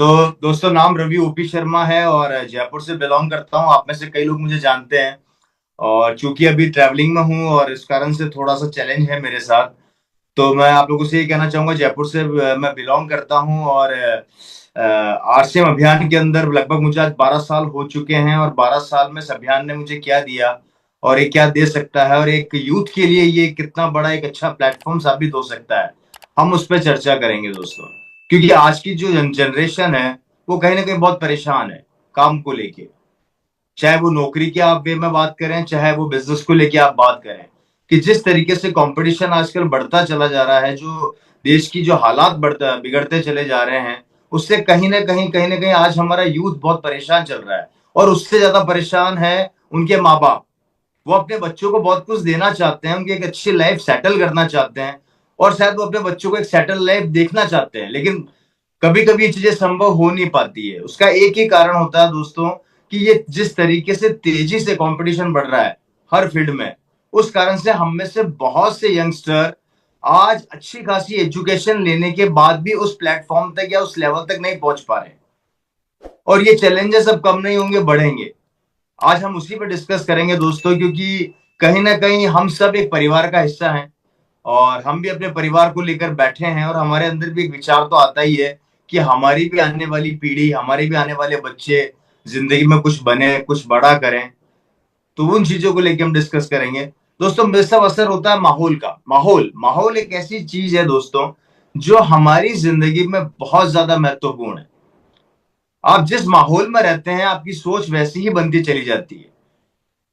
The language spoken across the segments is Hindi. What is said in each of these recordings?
तो दोस्तों, नाम रवि ओपी शर्मा है और जयपुर से बिलोंग करता हूँ। आप में से कई लोग मुझे जानते हैं। और चूंकि अभी ट्रैवलिंग में हूँ और इस कारण से थोड़ा सा चैलेंज है मेरे साथ। तो मैं आप लोगों से ये कहना चाहूंगा, जयपुर से मैं बिलोंग करता हूँ और आरसीएम अभियान के अंदर लगभग मुझे आज 12 साल हो चुके हैं। और 12 साल में इस अभियान ने मुझे क्या दिया और ये क्या दे सकता है, और एक यूथ के लिए ये कितना बड़ा एक अच्छा प्लेटफॉर्म साबित हो सकता है, हम उस पर चर्चा करेंगे दोस्तों। क्योंकि आज की जो जनरेशन है वो कहीं ना कहीं बहुत परेशान है काम को लेके। चाहे वो नौकरी के आप वे में बात करें, चाहे वो बिजनेस को लेके आप बात करें, कि जिस तरीके से कंपटीशन आजकल बढ़ता चला जा रहा है, जो देश की जो हालात बढ़ता बिगड़ते चले जा रहे हैं, उससे कहीं ना कहीं आज हमारा यूथ बहुत परेशान चल रहा है। और उससे ज्यादा परेशान है उनके माँ बाप। वो अपने बच्चों को बहुत कुछ देना चाहते हैं, उनकी एक अच्छी लाइफ सेटल करना चाहते हैं, और शायद वो अपने बच्चों को एक सेटल लाइफ देखना चाहते हैं, लेकिन कभी कभी ये चीजें संभव हो नहीं पाती है। उसका एक ही कारण होता है दोस्तों, कि ये जिस तरीके से तेजी से कंपटीशन बढ़ रहा है हर फील्ड में, उस कारण से हम में से बहुत से यंगस्टर आज अच्छी खासी एजुकेशन लेने के बाद भी उस प्लेटफॉर्म तक या उस लेवल तक नहीं पहुंच पा रहे। और ये चैलेंजेस अब कम नहीं होंगे, बढ़ेंगे। आज हम उसी पर डिस्कस करेंगे दोस्तों, क्योंकि कहीं ना कहीं हम सब एक परिवार का हिस्सा हैं। और हम भी अपने परिवार को लेकर बैठे हैं, और हमारे अंदर भी एक विचार तो आता ही है कि हमारी भी आने वाली पीढ़ी, हमारे भी आने वाले बच्चे जिंदगी में कुछ बने, कुछ बड़ा करें। तो उन चीजों को लेकर हम डिस्कस करेंगे दोस्तों। बेसब असर होता है माहौल का। माहौल माहौल एक ऐसी चीज है दोस्तों, जो हमारी जिंदगी में बहुत ज्यादा महत्वपूर्ण है। आप जिस माहौल में रहते हैं, आपकी सोच वैसी ही बनती चली जाती है।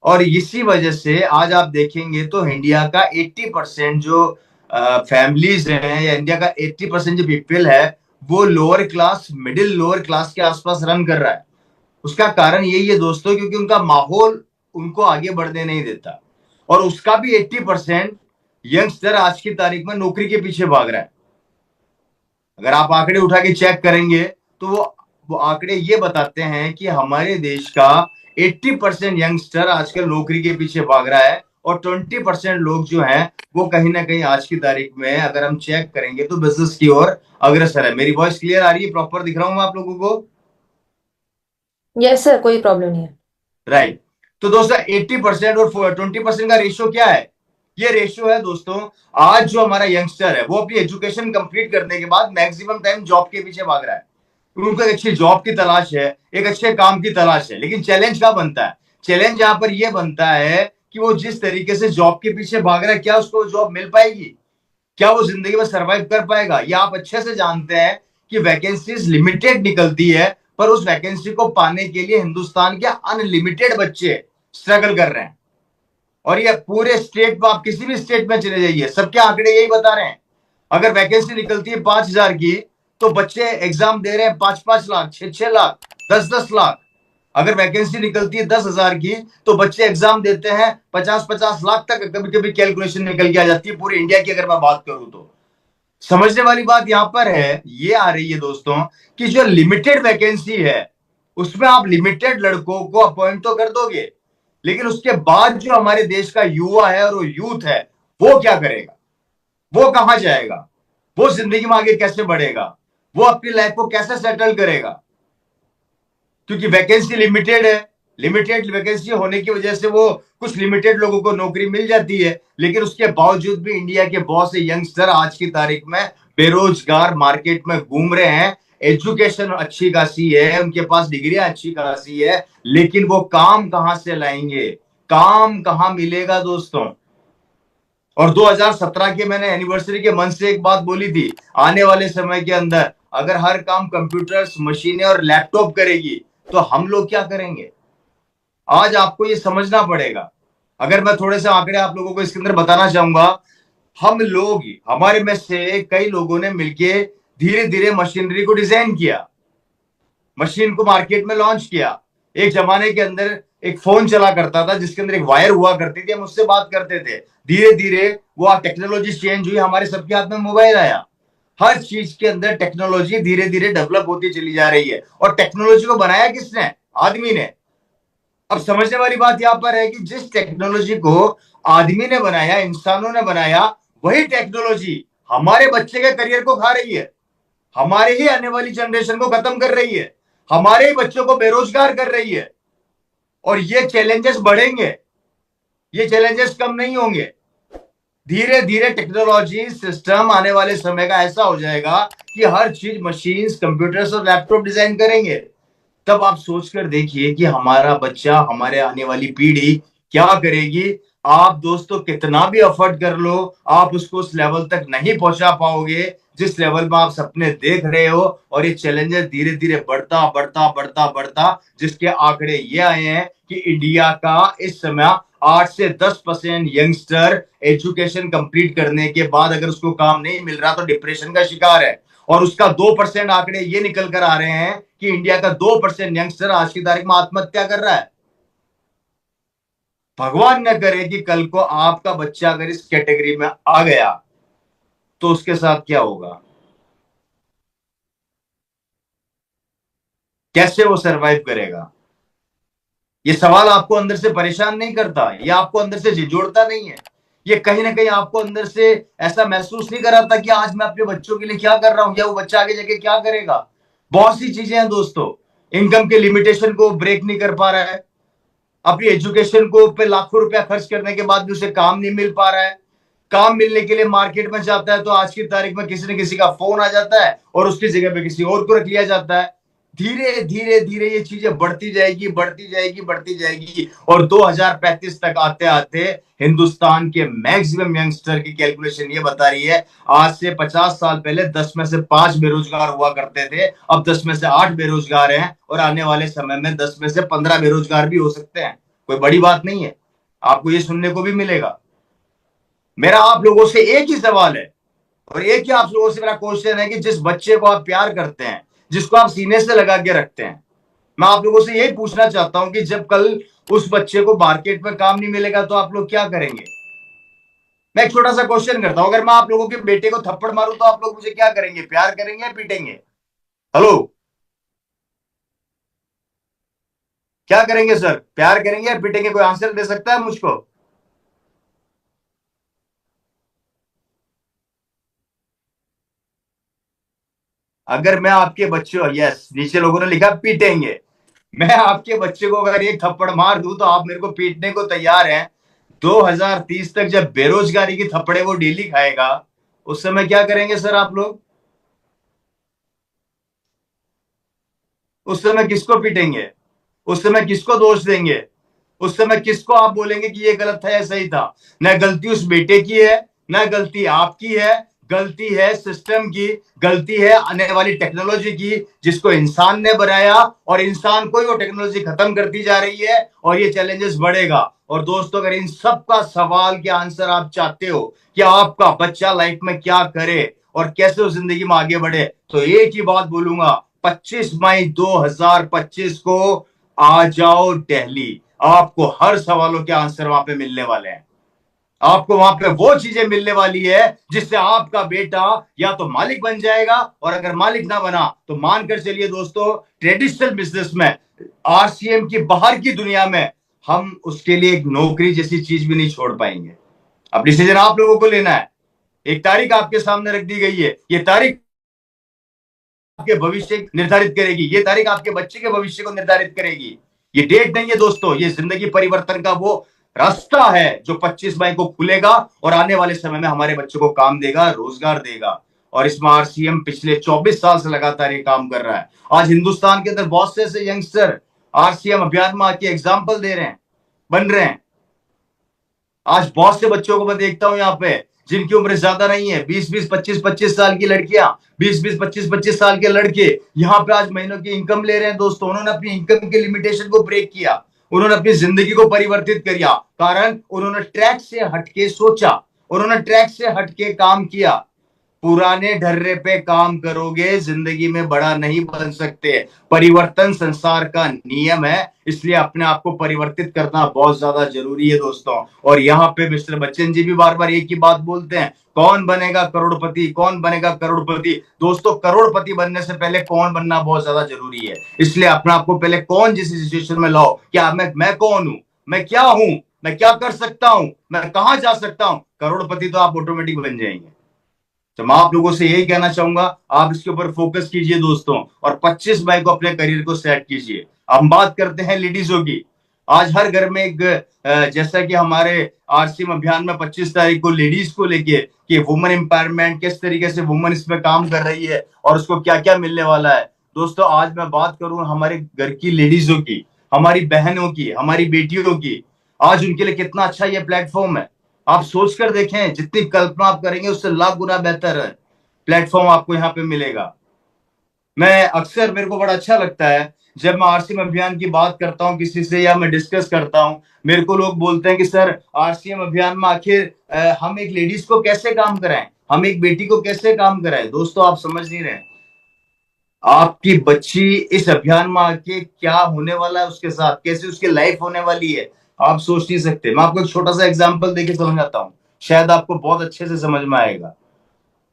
और इसी वजह से आज आप देखेंगे तो इंडिया का 80% जो फैमिलीज हैं, या इंडिया का 80% जो पीपल है, वो lower class, middle lower class के आसपास रन कर रहा है। उसका कारण यही है दोस्तों, क्योंकि उनका माहौल उनको आगे बढ़ने नहीं देता। और उसका भी 80% यंगस्टर आज की तारीख में नौकरी के पीछे भाग रहा है। अगर आप आंकड़े उठा के चेक करेंगे, तो वो आंकड़े ये बताते हैं कि हमारे देश का 80% यंगस्टर आजकल नौकरी के पीछे भाग रहा है, और 20% लोग जो हैं वो कहीं ना कहीं आज की तारीख में, अगर हम चेक करेंगे, तो बिजनेस की ओर अग्रसर है। मेरी वॉइस क्लियर आ रही है? प्रॉपर दिख रहा हूं मैं आप लोगों को? यस सर, कोई प्रॉब्लम नहीं है। राइट। तो दोस्तों, 80% और 20% का रेशियो क्या है? ये रेशियो है दोस्तों। आज जो हमारा यंगस्टर है, वो अपनी एजुकेशन कंप्लीट करने के बाद मैक्सिमम टाइम जॉब के पीछे भाग रहा है। उनको एक अच्छी जॉब की तलाश है, एक अच्छे काम की तलाश है। लेकिन चैलेंज क्या बनता है? चैलेंज यहां पर यह बनता है कि वो जिस तरीके से जॉब के पीछे भाग रहा है, क्या उसको जॉब मिल पाएगी? क्या वो जिंदगी में सरवाइव कर पाएगा? ये आप अच्छे से जानते हैं कि वैकेंसीज लिमिटेड निकलती है, पर उस वैकेंसी को पाने के लिए हिंदुस्तान के अनलिमिटेड बच्चे स्ट्रगल कर रहे हैं। और ये पूरे स्टेट में, आप किसी भी स्टेट में चले जाइए, सबके आंकड़े यही बता रहे हैं। अगर वैकेंसी निकलती है 5,000 की, तो बच्चे एग्जाम दे रहे हैं 5-5 लाख, 6-6 लाख, 10-10 लाख। अगर वैकेंसी निकलती है 10,000 की, तो बच्चे एग्जाम देते हैं 50-50 लाख तक। कभी कभी कैलकुलेशन निकल के आ जाती है पूरी इंडिया की, अगर मैं बात करूं तो। समझने वाली बात यहां पर है, ये आ रही है दोस्तों, कि जो लिमिटेड वैकेंसी है, उसमें आप लिमिटेड लड़कों को अपॉइंट तो कर दोगे, लेकिन उसके बाद जो हमारे देश का युवा है और वो यूथ है, वो क्या करेगा? वो कहां जाएगा? वो जिंदगी में आगे कैसे बढ़ेगा? वो अपनी लाइफ को कैसे सेटल करेगा? क्योंकि वैकेंसी लिमिटेड है। लिमिटेड वैकेंसी होने की वजह से वो कुछ लिमिटेड लोगों को नौकरी मिल जाती है, लेकिन उसके बावजूद भी इंडिया के बहुत से यंगस्टर आज की तारीख में बेरोजगार मार्केट में घूम रहे हैं। एजुकेशन अच्छी खासी है, उनके पास डिग्रियां अच्छी खासी है, लेकिन वो काम कहां से लाएंगे? काम कहां मिलेगा दोस्तों? और 2017 के मैंने एनिवर्सरी के मंच से एक बात बोली थी, आने वाले समय के अंदर अगर हर काम कंप्यूटर्स, मशीनें और लैपटॉप करेगी, तो हम लोग क्या करेंगे? आज आपको ये समझना पड़ेगा। अगर मैं थोड़े से आंकड़े आप लोगों को इसके अंदर बताना चाहूंगा, हम लोग, हमारे में से कई लोगों ने मिलके धीरे धीरे मशीनरी को डिजाइन किया, मशीन को मार्केट में लॉन्च किया। एक जमाने के अंदर एक फोन चला करता था जिसके अंदर एक वायर हुआ करती थी, हम उससे बात करते थे। धीरे धीरे वो टेक्नोलॉजी चेंज हुई, हमारे सबके हाथ में मोबाइल आया। हर चीज के अंदर टेक्नोलॉजी धीरे धीरे डेवलप होती चली जा रही है। और टेक्नोलॉजी को बनाया किसने? आदमी ने। अब समझने वाली बात यहां पर है कि जिस टेक्नोलॉजी को आदमी ने बनाया, इंसानों ने बनाया, वही टेक्नोलॉजी हमारे बच्चे के करियर को खा रही है, हमारे ही आने वाली जनरेशन को खत्म कर रही है, हमारे ही बच्चों को बेरोजगार कर रही है। और ये चैलेंजेस बढ़ेंगे, ये चैलेंजेस कम नहीं होंगे। धीरे धीरे टेक्नोलॉजी सिस्टम आने वाले समय का ऐसा हो जाएगा कि हर चीज मशीन्स, कंप्यूटर्स और लैपटॉप डिजाइन करेंगे। तब आप सोचकर देखिए कि हमारा बच्चा, हमारे आने वाली पीढ़ी क्या करेगी। आप दोस्तों कितना भी एफर्ट कर लो, आप उसको उस लेवल तक नहीं पहुंचा पाओगे जिस लेवल में आप सपने देख रहे हो। और ये चैलेंजेस धीरे धीरे बढ़ता बढ़ता बढ़ता बढ़ता, जिसके आंकड़े ये आए हैं कि इंडिया का इस समय 8 से 10% यंगस्टर एजुकेशन कंप्लीट करने के बाद अगर उसको काम नहीं मिल रहा तो डिप्रेशन का शिकार है। और उसका 2% आंकड़े ये निकल कर आ रहे हैं कि इंडिया का 2% यंगस्टर आज की तारीख में आत्महत्या कर रहा है। भगवान न करे कि कल को आपका बच्चा अगर इस कैटेगरी में आ गया तो उसके साथ क्या होगा, कैसे वो सरवाइव करेगा। ये सवाल आपको अंदर से परेशान नहीं करता, ये आपको अंदर से झिझोड़ता नहीं है, ये कहीं ना कहीं आपको अंदर से ऐसा महसूस नहीं कराता कि आज मैं अपने बच्चों के लिए क्या कर रहा हूं या वो बच्चा आगे जाके क्या करेगा। बहुत सी चीजें हैं दोस्तों। इनकम के लिमिटेशन को ब्रेक नहीं कर पा रहा है, अपनी एजुकेशन को पे लाखों रुपया खर्च करने के बाद भी उसे काम नहीं मिल पा रहा है। काम मिलने के लिए मार्केट में जाता है तो आज की तारीख में किसी न किसी का फोन आ जाता है और उसकी जगह पे किसी और को रख लिया जाता है। धीरे धीरे धीरे ये चीजें बढ़ती जाएगी, बढ़ती जाएगी, बढ़ती जाएगी। और 2035 तक आते आते हिंदुस्तान के मैक्सिमम यंगस्टर की कैलकुलेशन ये बता रही है, आज से 50 साल पहले 10 में से 5 बेरोजगार हुआ करते थे, अब 10 में से 8 बेरोजगार हैं। और आने वाले समय में 10 में से 15 बेरोजगार भी हो सकते हैं। कोई बड़ी बात नहीं है, आपको ये सुनने को भी मिलेगा। मेरा आप लोगों से एक ही सवाल है और एक ही आप लोगों से मेरा क्वेश्चन है कि जिस बच्चे को आप प्यार करते हैं, जिसको आप सीने से लगा के रखते हैं, मैं आप लोगों से यही पूछना चाहता हूं कि जब कल उस बच्चे को मार्केट में काम नहीं मिलेगा तो आप लोग क्या करेंगे। मैं एक छोटा सा क्वेश्चन करता हूं, अगर मैं आप लोगों के बेटे को थप्पड़ मारूं तो आप लोग मुझे क्या करेंगे, प्यार करेंगे या पीटेंगे। हेलो, क्या करेंगे सर, प्यार करेंगे या पीटेंगे, कोई आंसर दे सकता है मुझको। अगर मैं आपके बच्चों, यस नीचे लोगों ने लिखा पीटेंगे, मैं आपके बच्चे को अगर एक थप्पड़ मार दूं तो आप मेरे को पीटने को तैयार हैं। 2030 तक जब बेरोजगारी की थप्पड़े वो डेली खाएगा, उस समय क्या करेंगे सर आप लोग। उस समय किसको पीटेंगे, उस समय किसको दोष देंगे, उस समय किसको आप बोलेंगे कि ये गलत था या सही था। न गलती उस बेटे की है, न गलती आपकी है, गलती है सिस्टम की, गलती है आने वाली टेक्नोलॉजी की जिसको इंसान ने बनाया। और इंसान को ही वो टेक्नोलॉजी खत्म करती जा रही है और ये चैलेंजेस बढ़ेगा। और दोस्तों, अगर इन सब का सवाल के आंसर आप चाहते हो कि आपका बच्चा लाइफ में क्या करे और कैसे वो जिंदगी में आगे बढ़े, तो एक ही बात बोलूंगा, 25 मई 2025 को आ जाओ दिल्ली। आपको हर सवालों के आंसर वहां पे मिलने वाले हैं। आपको वहां पे वो चीजें मिलने वाली है जिससे आपका बेटा या तो मालिक बन जाएगा, और अगर मालिक ना बना तो मानकर चलिए दोस्तों, ट्रेडिशनल बिजनेस में, आरसीएम की बाहर की दुनिया में हम उसके लिए एक नौकरी जैसी चीज भी नहीं छोड़ पाएंगे। अब डिसीजन आप लोगों को लेना है। एक तारीख आपके सामने रख दी गई है, ये तारीख आपके भविष्य निर्धारित करेगी, ये तारीख आपके बच्चे के भविष्य को निर्धारित करेगी। ये डेट नहीं है दोस्तों, ये जिंदगी परिवर्तन का वो रास्ता है जो 25 मई को खुलेगा और आने वाले समय में हमारे बच्चों को काम देगा, रोजगार देगा। और इसमें आरसीएम पिछले 24 साल से लगातार ये काम कर रहा है। आज हिंदुस्तान के अंदर बहुत से ऐसे यंगस्टर आरसीएम अभियान में आके एग्जाम्पल दे रहे हैं, बन रहे हैं। आज बहुत से बच्चों को मैं देखता हूं यहाँ पे जिनकी उम्र ज्यादा नहीं है, 20-20, 25-25 साल की लड़कियां, 20-20, 25-25 साल के लड़के यहाँ पे आज महीनों की इनकम ले रहे हैं। दोस्तों, उन्होंने अपनी इनकम के लिमिटेशन को ब्रेक किया, उन्होंने अपनी जिंदगी को परिवर्तित किया, कारण उन्होंने ट्रैक से हटके सोचा, उन्होंने ट्रैक से हटके काम किया। पुराने ढर्रे पे काम करोगे जिंदगी में बड़ा नहीं बन सकते। परिवर्तन संसार का नियम है, इसलिए अपने आप को परिवर्तित करना बहुत ज्यादा जरूरी है दोस्तों। और यहाँ पे मिस्टर बच्चन जी भी बार बार एक ही बात बोलते हैं, कौन बनेगा करोड़पति, कौन बनेगा करोड़पति। दोस्तों, करोड़पति बनने से पहले कौन बनना बहुत ज्यादा जरूरी है। इसलिए अपने आप को पहले कौन जैसी सिचुएशन में लाओ, क्या मैं कौन हूं, मैं क्या हूं, मैं क्या कर सकता हूं, मैं कहां जा सकता हूं, करोड़पति तो आप ऑटोमेटिक बन जाएंगे। तो मैं आप लोगों से यही कहना चाहूंगा, आप इसके ऊपर फोकस कीजिए दोस्तों, और 25 मई को अपने करियर को सेट कीजिए। हम बात करते हैं लेडीजों की। आज हर घर में एक जैसा कि हमारे आरसीएम अभियान में 25 तारीख को लेडीज को लेके कि वुमेन एम्पावरमेंट किस तरीके से वुमेन इसमें काम कर रही है और उसको क्या क्या मिलने वाला है। दोस्तों आज मैं बात करूं हमारे घर की लेडीजों की, हमारी बहनों की, हमारी बेटियों की, आज उनके लिए कितना अच्छा ये प्लेटफॉर्म है। आप सोच कर देखें, जितनी कल्पना आप करेंगे उससे लाख गुना बेहतर है प्लेटफॉर्म आपको यहाँ पे मिलेगा। मैं अक्सर, मेरे को बड़ा अच्छा लगता है जब मैं आरसीएम अभियान की बात करता हूँ किसी से या मैं डिस्कस करता हूँ, मेरे को लोग बोलते हैं कि सर आरसीएम अभियान में आखिर हम एक लेडीज को कैसे काम कराएं, हम एक बेटी को कैसे काम कराएं। दोस्तों आप समझ नहीं रहे, आपकी बच्ची इस अभियान में आके क्या होने वाला है उसके साथ, कैसे उसकी लाइफ होने वाली है, आप सोच नहीं सकते। मैं आपको एक छोटा सा एग्जांपल देके समझाता हूँ, शायद आपको बहुत अच्छे से समझ में आएगा।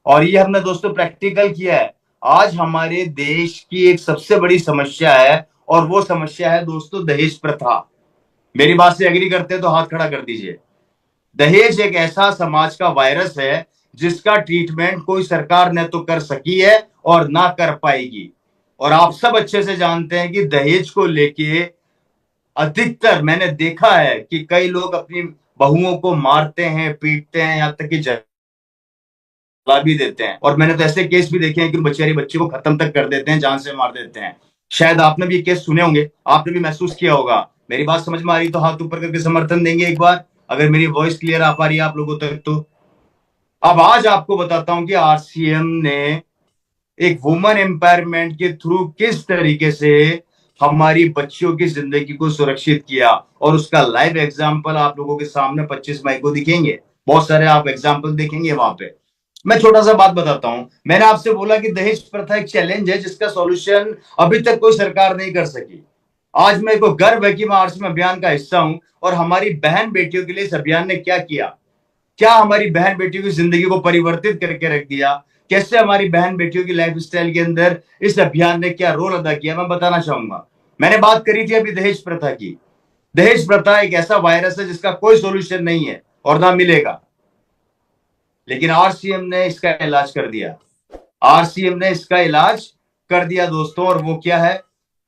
और ये हमने दोस्तों प्रैक्टिकल किया है। आज हमारे देश की एक सबसे बड़ी समस्या है, और वो समस्या है दोस्तों दहेज प्रथा। मेरी बात से एग्री करते हैं तो हाथ खड़ा कर दीजिए। दहेज एक ऐसा समाज का वायरस है जिसका ट्रीटमेंट कोई सरकार न तो कर सकी है और ना कर पाएगी। और आप सब अच्छे से जानते हैं कि दहेज को लेके अधिकतर मैंने देखा है कि कई लोग अपनी बहुओं को मारते हैं, पीटते हैं, यहाँ तक कि जला भी देते हैं। और मैंने तो ऐसे केस भी देखे हैं कि बेचारे बच्चे को खत्म तक कर देते हैं, जान से मार देते हैं। शायद आपने भी ये केस सुने होंगे, आपने भी महसूस किया होगा। मेरी बात समझ में आ रही तो हाथ ऊपर करके समर्थन देंगे एक बार, अगर मेरी वॉइस क्लियर आ पा रही है आप लोगों तक तो। अब आज आपको बताता हूं कि आरसीएम ने एक वुमेन एम्पावरमेंट के थ्रू किस तरीके से हमारी बच्चियों की जिंदगी को सुरक्षित किया, और उसका लाइव एग्जाम्पल आप लोगों के सामने 25 मई को दिखेंगे। बहुत सारे आप एग्जाम्पल देखेंगे वहां पे। मैं छोटा सा बात बताता हूं, मैंने आपसे बोला कि दहेज प्रथा एक चैलेंज है जिसका सॉल्यूशन अभी तक कोई सरकार नहीं कर सकी। आज मेरे को गर्व है कि मैं आरसीएम अभियान का हिस्सा हूं, और हमारी बहन बेटियों के लिए इस अभियान ने क्या किया, क्या हमारी बहन बेटियों की जिंदगी को परिवर्तित करके रख दिया, कैसे हमारी बहन बेटियों की लाइफ स्टाइल के अंदर इस अभियान ने क्या रोल अदा किया, मैं बताना चाहूंगा। मैंने बात करी थी अभी दहेज प्रथा की। दहेज प्रथा एक ऐसा वायरस है जिसका कोई सोल्यूशन नहीं है और ना मिलेगा, लेकिन आरसीएम ने इसका इलाज कर दिया। आरसीएम ने इसका इलाज कर दिया दोस्तों, और वो क्या है,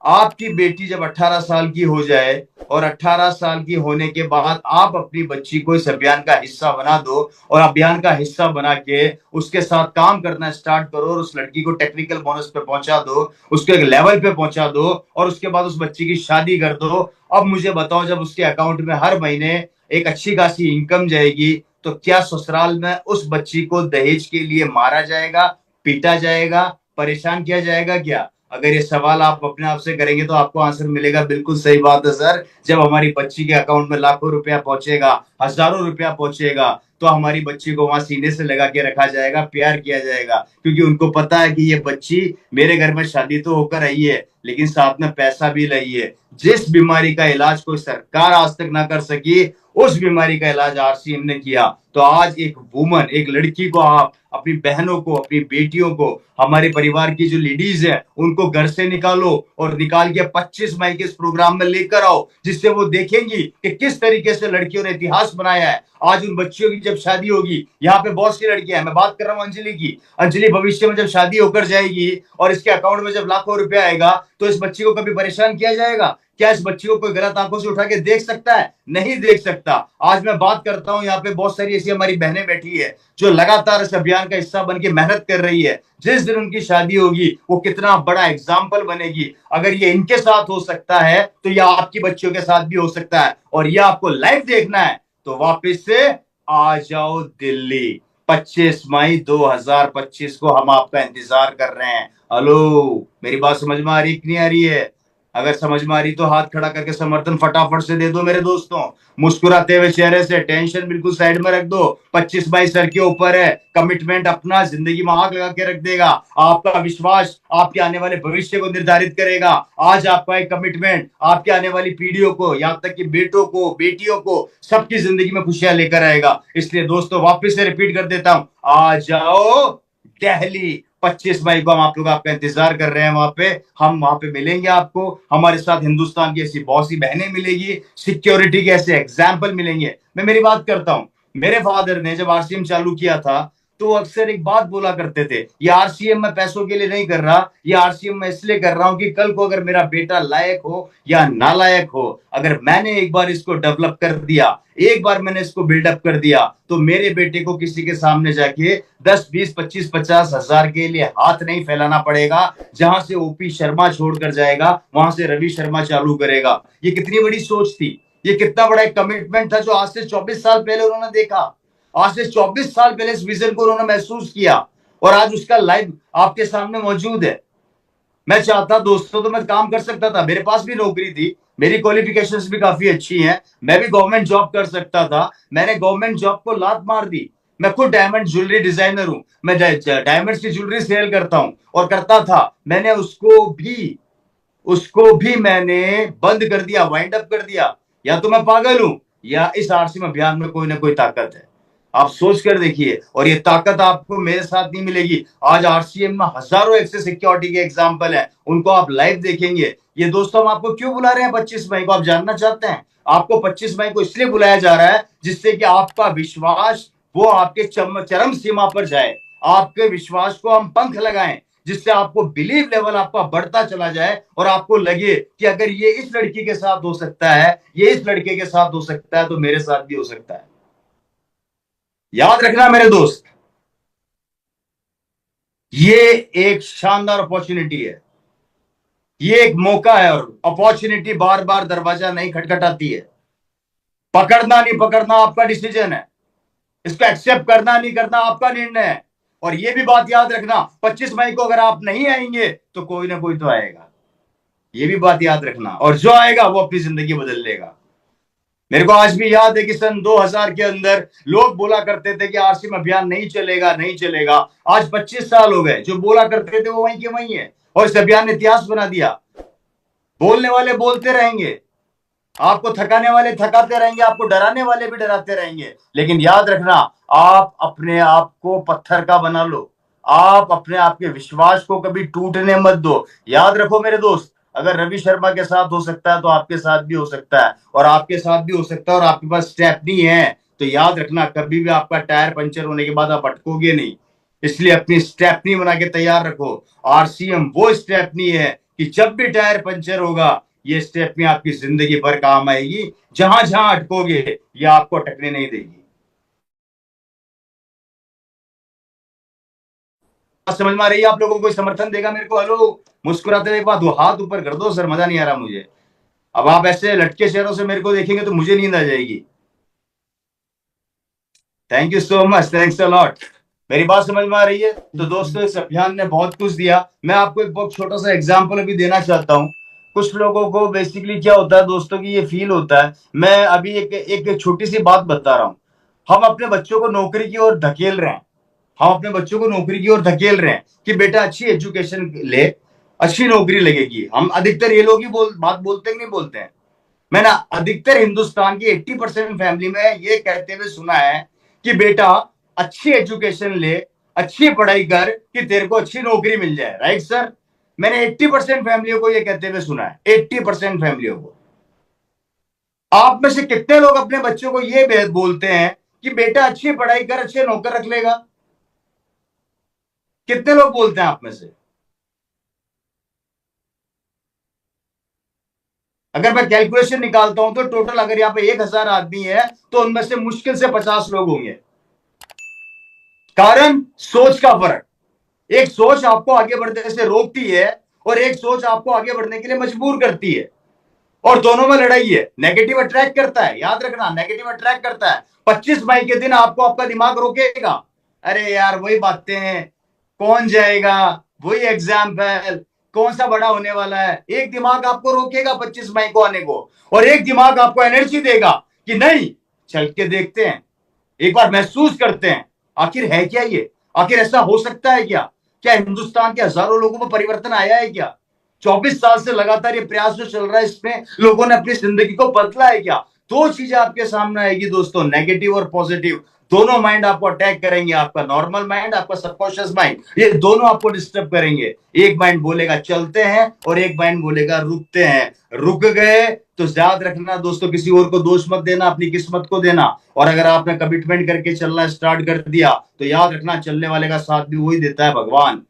आपकी बेटी जब 18 साल की हो जाए और 18 साल की होने के बाद आप अपनी बच्ची को इस अभियान का हिस्सा बना दो, और अभियान का हिस्सा बना के उसके साथ काम करना स्टार्ट करो, और उस लड़की को टेक्निकल बोनस पे पहुंचा दो, उसको एक लेवल पे पहुंचा दो, और उसके बाद उस बच्ची की शादी कर दो। अब मुझे बताओ, जब उसके अकाउंट में हर महीने एक अच्छी खासी इनकम जाएगी, तो क्या ससुराल में उस बच्ची को दहेज के लिए मारा जाएगा, पीटा जाएगा, परेशान किया जाएगा क्या? अगर ये सवाल आप अपने आप से करेंगे तो आपको आंसर मिलेगा, बिल्कुल सही बात है सर। जब हमारी बच्ची के अकाउंट में लाखों रुपया पहुंचेगा, हजारों रुपया पहुंचेगा, तो हमारी बच्ची को वहां सीने से लगा के रखा जाएगा, प्यार किया जाएगा, क्योंकि उनको पता है कि ये बच्ची मेरे घर में शादी तो होकर आई है, लेकिन साथ में पैसा भी लाई है। जिस बीमारी का इलाज कोई सरकार आज तक ना कर सकी, उस बीमारी का इलाज आरसीएम ने किया। तो आज एक वुमन, एक लड़की को आप अपनी बहनों को, अपनी बेटियों को, हमारे परिवार की जो लेडीज है उनको घर से निकालो, और निकाल के 25 मई के इस प्रोग्राम में लेकर आओ, जिससे वो देखेंगी कि किस तरीके से लड़कियों ने इतिहास बनाया है। आज उन बच्चियों की जब शादी होगी, यहाँ पे बहुत सी लड़कियां हैं, मैं बात कर रहा हूँ अंजलि की। अंजलि भविष्य में जब शादी होकर जाएगी और इसके अकाउंट में जब लाखों रुपया आएगा, तो इस बच्ची को कभी परेशान किया जाएगा क्या? इस बच्ची को कोई गलत आंखों से उठा के देख सकता है? नहीं देख सकता। आज मैं बात करता हूं, यहाँ पे बहुत सारी ऐसी हमारी बहनें बैठी है जो लगातार इस अभियान का हिस्सा बन के मेहनत कर रही है। जिस दिन उनकी शादी होगी वो कितना बड़ा एग्जाम्पल बनेगी। अगर ये इनके साथ हो सकता है तो यह आपकी बच्चियों के साथ भी हो सकता है। और यह आपको लाइव देखना है तो वापस से आ जाओ दिल्ली। 25 मई 2025 को हम आपका इंतजार कर रहे हैं। हेलो, मेरी बात समझ में आ रही कि नहीं आ रही है? अगर समझ में आ रही तो हाथ खड़ा करके समर्थन फटाफट से दे दो मेरे दोस्तों। मुस्कुराते हुए चेहरे से, टेंशन बिल्कुल साइड में रख दो। 25 मई सर के ऊपर है, कमिटमेंट अपना जिंदगी में आग लगा के रख देगा। आपका विश्वास आपके आने वाले भविष्य को निर्धारित करेगा। आज आपका एक कमिटमेंट आपके आने वाली पीढ़ियों को, यहाँ तक कि बेटों को, बेटियों को, सबकी जिंदगी में खुशियां लेकर आएगा। इसलिए दोस्तों वापिस से रिपीट कर देता हूं, आ जाओ दिल्ली। 25 मई को हम आप लोग आपका इंतजार कर रहे हैं वहां पे। हम वहां पे मिलेंगे आपको। हमारे साथ हिंदुस्तान की ऐसी बहुत सी बहनें मिलेगी, सिक्योरिटी के ऐसे एग्जाम्पल मिलेंगे। मैं मेरी बात करता हूं, मेरे फादर ने जब आरसीएम चालू किया था तो अक्सर एक बात बोला करते थे, ये आरसीएम मैं पैसों के लिए नहीं कर रहा, ये आरसीएम मैं इसलिए कर रहा हूं कि कल को अगर मेरा बेटा लायक हो या नालायक हो, अगर मैंने एक बार इसको डेवलप कर दिया, एक बार मैंने इसको बिल्डअप कर दिया, तो मेरे बेटे को किसी के सामने जाके 10, 20, 25, 50 हजार के लिए हाथ नहीं फैलाना पड़ेगा। जहां से ओपी शर्मा छोड़कर जाएगा वहां से रवि शर्मा चालू करेगा। ये कितनी बड़ी सोच थी, ये कितना बड़ा एक कमिटमेंट था जो आज से 24 साल पहले उन्होंने देखा। आज से 24 साल पहले इस विजन को उन्होंने महसूस किया और आज उसका लाइव आपके सामने मौजूद है। मैं चाहता दोस्तों तो मैं काम कर सकता था, मेरे पास भी नौकरी थी, मेरी क्वालिफिकेशंस भी काफी अच्छी हैं, मैं भी गवर्नमेंट जॉब कर सकता था। मैंने गवर्नमेंट जॉब को लात मार दी। मैं खुद डायमंड ज्वेलरी डिजाइनर हूं, मैं डायमंड की ज्वेलरी सेल करता हूं और करता था। मैंने उसको भी मैंने बंद कर दिया, वाइंड अप कर दिया। या तो मैं पागल हूं या इस आरसीएम अभियान में कोई ना कोई ताकत है। आप सोच कर देखिए, और ये ताकत आपको मेरे साथ नहीं मिलेगी। आज आरसीएम में हजारों एक्सेस सिक्योरिटी के एग्जांपल है, उनको आप लाइव देखेंगे। ये दोस्तों हम आपको क्यों बुला रहे हैं 25 मई को, आप जानना चाहते हैं? आपको 25 मई को इसलिए बुलाया जा रहा है जिससे कि आपका विश्वास वो आपके चरम सीमा पर जाए, आपके विश्वास को हम पंख लगाएं, जिससे आपको बिलीव लेवल आपका बढ़ता चला जाए और आपको लगे कि अगर ये इस लड़की के साथ हो सकता है, ये इस लड़के के साथ हो सकता है, तो मेरे साथ भी हो सकता है। याद रखना मेरे दोस्त, ये एक शानदार अपॉर्चुनिटी है, ये एक मौका है, और अपॉर्चुनिटी बार बार दरवाजा नहीं खटखटाती है। पकड़ना नहीं पकड़ना आपका डिसीजन है, इसको एक्सेप्ट करना नहीं करना आपका निर्णय है। और ये भी बात याद रखना, 25 मई को अगर आप नहीं आएंगे तो कोई ना कोई तो आएगा, ये भी बात याद रखना, और जो आएगा वो अपनी जिंदगी बदल लेगा। मेरे को आज भी याद है कि सन 2000 के अंदर लोग बोला करते थे कि आरसीएम अभियान नहीं चलेगा, नहीं चलेगा। आज 25 साल हो गए, जो बोला करते थे वो वहीं के वहीं है, और इस अभियान ने इतिहास बना दिया। बोलने वाले बोलते रहेंगे, आपको थकाने वाले थकाते रहेंगे, आपको डराने वाले भी डराते रहेंगे, लेकिन याद रखना, आप अपने आप को पत्थर का बना लो। आप अपने आप के विश्वास को कभी टूटने मत दो। याद रखो मेरे दोस्त, अगर रवि शर्मा के साथ हो सकता है तो आपके साथ भी हो सकता है, और आपके साथ भी हो सकता है, और आपके पास स्टेपनी है, तो याद रखना कभी भी आपका टायर पंचर होने के बाद आप अटकोगे नहीं। इसलिए अपनी स्टेपनी बना के तैयार रखो। आरसीएम वो स्टेपनी है कि जब भी टायर पंचर होगा, ये स्टेपनी आपकी जिंदगी भर काम आएगी। जहां जहां अटकोगे ये आपको अटकने नहीं देगी। समझ में आ रही है आप लोगों को? कोई समर्थन देगा मेरे को? हेलो, मुस्कुराते हुए एक बात, वो हाथ ऊपर कर दो सर, मजा नहीं आ रहा मुझे। अब आप ऐसे लटके चेहरों से मेरे को देखेंगे तो मुझे नींद आ जाएगी। Thank you so much, thanks a lot. मेरी बात समझ में आ रही है? तो दोस्तों इस अभियान ने बहुत कुछ दिया। मैं आपको एक बहुत छोटा सा एग्जाम्पल अभी देना चाहता हूँ। कुछ लोगों को बेसिकली क्या होता है दोस्तों की ये फील होता है, मैं अभी एक छोटी सी बात बता रहा हूँ। हम अपने बच्चों को नौकरी की ओर धकेल रहे हैं, हम अपने बच्चों को नौकरी की ओर धकेल रहे हैं कि बेटा अच्छी एजुकेशन ले, अच्छी नौकरी लगेगी। हम अधिकतर ये लोग ही बात बोलते हैं कि नहीं बोलते हैं? मैंने अधिकतर हिंदुस्तान की 80% फैमिली में ये कहते हुए सुना है कि बेटा अच्छी एजुकेशन ले, अच्छी पढ़ाई कर कि तेरे को अच्छी नौकरी मिल जाए। Right sir? मैंने 80% फैमिलियों को ये कहते हुए सुना है, 80% फैमिलियों को। आप में से कितने लोग अपने बच्चों को ये बोलते हैं कि बेटा अच्छी पढ़ाई कर, अच्छे नौकर रख लेगा? कितने लोग बोलते हैं आप में से? अगर मैं कैलकुलेशन निकालता हूं तो टोटल अगर यहाँ पे 1000 आदमी है तो उनमें से मुश्किल से 50 लोग होंगे। कारण सोच का फर्क। एक सोच आपको आगे बढ़ने से रोकती है और एक सोच आपको आगे बढ़ने के लिए मजबूर करती है, और दोनों में लड़ाई है। नेगेटिव अट्रैक्ट करता है, याद रखना, नेगेटिव अट्रैक्ट करता है। 25 मई के दिन आपको आपका दिमाग रोकेगा, अरे यार वही बातें हैं, कौन जाएगा, वही एग्जाम्पल, कौन सा बड़ा होने वाला है। एक दिमाग आपको रोकेगा 25 मई को आने को, और एक दिमाग आपको एनर्जी देगा कि नहीं, चल के देखते हैं, एक बार महसूस करते हैं, आखिर है क्या ये, आखिर ऐसा हो सकता है क्या, क्या हिंदुस्तान के हजारों लोगों में परिवर्तन आया है क्या? 24 साल से लगातार ये प्रयास जो चल रहा है, इसमें लोगों ने अपनी जिंदगी को बदला है क्या? दो चीजें आपके सामने आएगी दोस्तों, नेगेटिव और पॉजिटिव। दोनों माइंड आपको अटैक करेंगे, आपका नॉर्मल माइंड, आपका सबकॉन्शियस माइंड, ये दोनों आपको डिस्टर्ब करेंगे। एक माइंड बोलेगा चलते हैं और एक माइंड बोलेगा रुकते हैं। रुक गए तो याद रखना दोस्तों, किसी और को दोष मत देना, अपनी किस्मत को देना। और अगर आपने कमिटमेंट करके चलना स्टार्ट कर दिया तो याद रखना, चलने वाले का साथ भी वही देता है भगवान,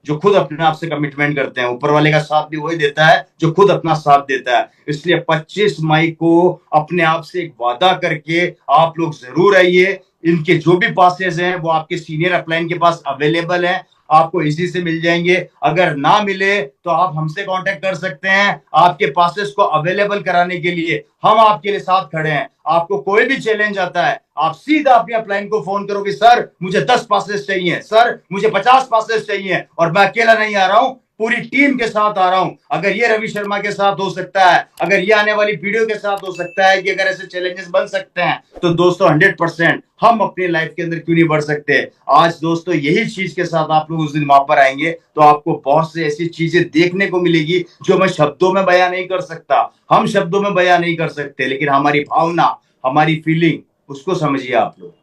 जो खुद अपने आप से कमिटमेंट करते हैं। ऊपर वाले का साथ भी वही देता है जो खुद अपना साथ देता है। इसलिए 25 मई को अपने आप से एक वादा करके आप लोग जरूर आइए। इनके जो भी पासेस हैं वो आपके सीनियर अपलाइन के पास अवेलेबल है, आपको इजी से मिल जाएंगे। अगर ना मिले तो आप हमसे कांटेक्ट कर सकते हैं। आपके पासेस को अवेलेबल कराने के लिए हम आपके लिए साथ खड़े हैं। आपको कोई भी चैलेंज आता है, आप सीधा अपने अपलाइन को फोन करोगे, सर मुझे 10 पासेस चाहिए, सर मुझे 50 पासेस चाहिए, और मैं अकेला नहीं आ रहा हूं, पूरी टीम के साथ आ रहा हूं। अगर ये रवि शर्मा के साथ हो सकता है, अगर ये आने वाली पीढ़ियों के साथ हो सकता है, कि अगर ऐसे चैलेंजेस बन सकते हैं, तो दोस्तों 100% हम अपनी लाइफ के अंदर क्यों नहीं बढ़ सकते। आज दोस्तों यही चीज के साथ आप लोग उस दिन वहां पर आएंगे तो आपको बहुत सी ऐसी चीजें देखने को मिलेगी जो मैं शब्दों में बयां नहीं कर सकता। हम शब्दों में बयां नहीं कर सकते, लेकिन हमारी भावना, हमारी फीलिंग, उसको समझिए आप लोग।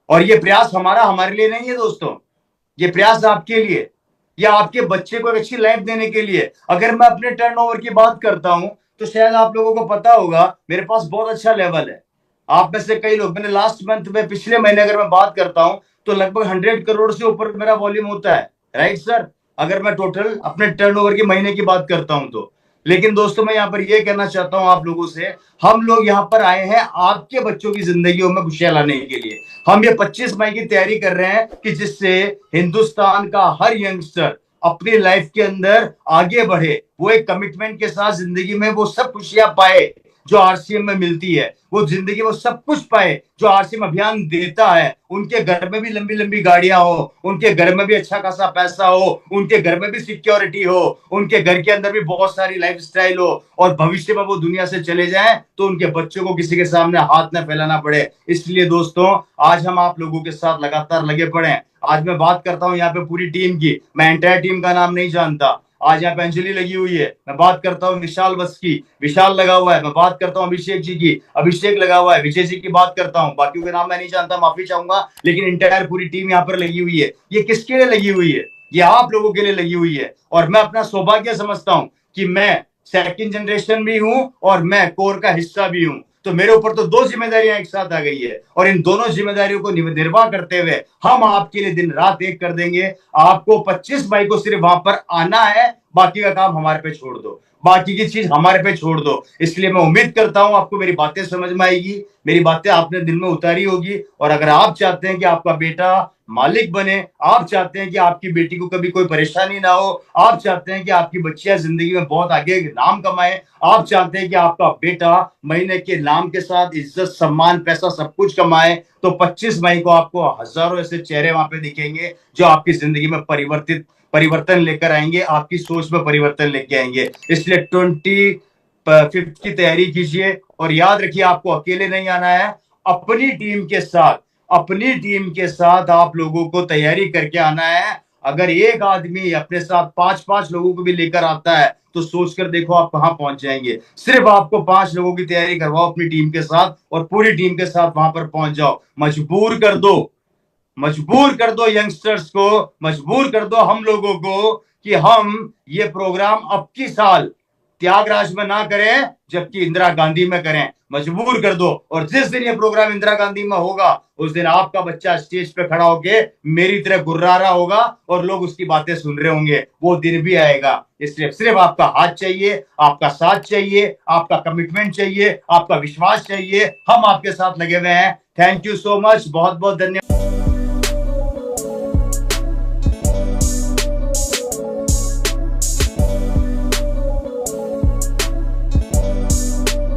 और ये प्रयास हमारा हमारे लिए नहीं है दोस्तों, ये प्रयास आपके लिए, या आपके बच्चे को एक अच्छी लाइफ देने के लिए। अगर मैं अपने टर्नओवर की बात करता हूं तो शायद आप लोगों को पता होगा मेरे पास बहुत अच्छा लेवल है। आप में से कई लोग, मैंने लास्ट मंथ में, पिछले महीने अगर मैं बात करता हूं तो लगभग 100 करोड़ से ऊपर मेरा वॉल्यूम होता है, राइट सर, अगर मैं टोटल अपने टर्नओवर के महीने की बात करता हूं तो। लेकिन दोस्तों मैं यहाँ पर यह कहना चाहता हूं आप लोगों से, हम लोग यहाँ पर आए हैं आपके बच्चों की जिंदगियों में खुशियां लाने के लिए। हम ये 25 मई की तैयारी कर रहे हैं कि जिससे हिंदुस्तान का हर यंगस्टर अपनी लाइफ के अंदर आगे बढ़े, वो एक कमिटमेंट के साथ जिंदगी में वो सब खुशियां पाए जो आरसीएम में मिलती है, वो जिंदगी वो सब कुछ पाए जो आरसीएम अभियान देता है। उनके घर में भी लंबी लंबी गाड़ियां हो, उनके घर में भी अच्छा खासा पैसा हो, उनके घर में भी सिक्योरिटी हो, उनके घर के अंदर भी बहुत सारी लाइफस्टाइल हो, और भविष्य में वो दुनिया से चले जाएं तो उनके बच्चों को किसी के सामने हाथ न फैलाना पड़े। इसलिए दोस्तों आज हम आप लोगों के साथ लगातार लगे पड़े हैं। आज मैं बात करता हूं यहाँ पे पूरी टीम की, मैं एंटायर टीम का नाम नहीं जानता। आज यहाँ पे अंजलि लगी हुई है, मैं बात करता हूँ विशाल बस की, विशाल लगा हुआ है। मैं बात करता हूँ अभिषेक जी की, अभिषेक लगा हुआ है। विजय जी की बात करता हूँ, बाकी के नाम मैं नहीं जानता, माफी चाहूंगा, लेकिन इंटायर पूरी टीम यहाँ पर लगी हुई है। ये किसके लिए लगी हुई है? ये आप लोगों के लिए लगी हुई है। और मैं अपना सौभाग्य समझता हूँ कि मैं सेकंड जनरेशन भी हूं और मैं कोर का हिस्सा भी हूं। तो मेरे ऊपर तो दो जिम्मेदारियां एक साथ आ गई है, और इन दोनों जिम्मेदारियों को निर्वाह करते हुए हम आपके लिए दिन रात एक कर देंगे। आपको 25 मई को सिर्फ वहां पर आना है, बाकी का काम हमारे पे छोड़ दो, बाकी की चीज हमारे पे छोड़ दो। इसलिए मैं उम्मीद करता हूं आपको मेरी बातें समझ में आएगी, मेरी बातें आपने दिल में उतारी होगी। और अगर आप चाहते हैं कि आपका बेटा मालिक बने, आप चाहते हैं कि आपकी बेटी को कभी कोई परेशानी ना हो, आप चाहते हैं कि आपकी बच्चियां जिंदगी में बहुत आगे नाम कमाए, आप चाहते हैं कि आपका बेटा महीने के नाम के साथ इज्जत, सम्मान, पैसा सब कुछ कमाए, तो 25 मई को आपको हजारों ऐसे चेहरे वहां पे दिखेंगे जो आपकी जिंदगी में परिवर्तन लेकर आएंगे, आपकी सोच में परिवर्तन लेके आएंगे। इसलिए 25 की तैयारी कीजिए, और याद रखिए आपको अकेले नहीं आना है, अपनी टीम के साथ, अपनी टीम के साथ आप लोगों को तैयारी करके आना है। अगर एक आदमी अपने साथ 5-5 लोगों को भी लेकर आता है तो सोचकर देखो आप कहां पहुंच जाएंगे। सिर्फ आपको 5 लोगों की तैयारी करवाओ अपनी टीम के साथ, और पूरी टीम के साथ वहां पर पहुंच जाओ। मजबूर कर दो, मजबूर कर दो यंगस्टर्स को, मजबूर कर दो हम लोगों को कि हम ये प्रोग्राम अब की साल त्यागराज में ना करें, जबकि इंदिरा गांधी में करें। मजबूर कर दो। और जिस दिन ये प्रोग्राम इंदिरा गांधी में होगा उस दिन आपका बच्चा स्टेज पे खड़ा होके मेरी तरह गुर्रा रहा होगा और लोग उसकी बातें सुन रहे होंगे। वो दिन भी आएगा। इसलिए सिर्फ आपका हाथ चाहिए, आपका साथ चाहिए, आपका कमिटमेंट चाहिए, आपका विश्वास चाहिए। हम आपके साथ लगे हुए हैं। थैंक यू सो मच, बहुत बहुत धन्यवाद।